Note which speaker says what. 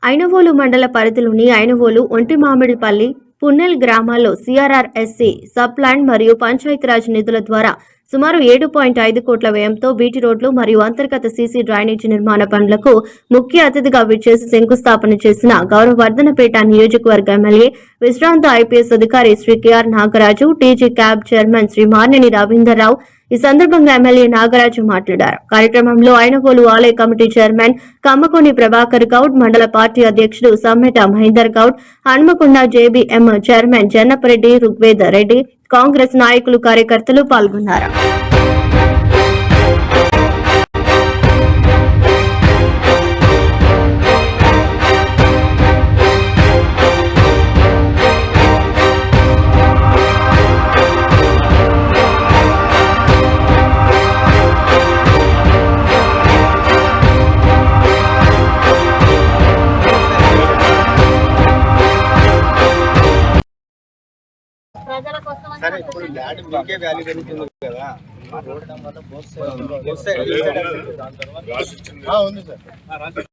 Speaker 1: ఐనవోలు మండల పరిధిలోని ఐనవోలు, ఒంటిమామిడిపల్లి, పున్నెల్ గ్రామాల్లో సిఆర్ఆర్ఎస్సి, సబ్ ప్లాన్ మరియు పంచాయతీరాజ్ నిధుల ద్వారా సుమారు 7.5 కోట్ల వ్యయంతో బీటీ రోడ్లు మరియు అంతర్గత సీసీ డ్రైనేజీ నిర్మాణ పనులకు ముఖ్య అతిథిగా విచ్చేసి శంకుస్థాపన చేసిన గౌరవర్ధనపేట నియోజకవర్గ ఎమ్మెల్యే విశ్రాంత ఐపీఎస్ అధికారి Shri KR Nagaraju, TG cab chairman Shri Marneni Ravinder Rao. ఈ సందర్భంగా ఎమ్మెల్యే నాగరాజు మాట్లాడారు. కార్యక్రమంలో ఐనవోలు ఆలయ కమిటీ చైర్మన్ కమ్మకోని ప్రభాకర్ గౌడ్, మండల పార్టీ అధ్యక్షుడు సమ్మెట మహేందర్ గౌడ్, హన్మకొండ జేబీఎం చైర్మన్ జన్నపరెడ్డి, రుగ్వేద రెడ్డి, కాంగ్రెస్ నాయకులు, కార్యకర్తలు పాల్గొన్నారు.
Speaker 2: సరే ఇప్పుడు ల్యాండ్ మీకే వాల్యూ పెరుగుతుంది కదా, రోడ్ వల్ల ఉంది సార్.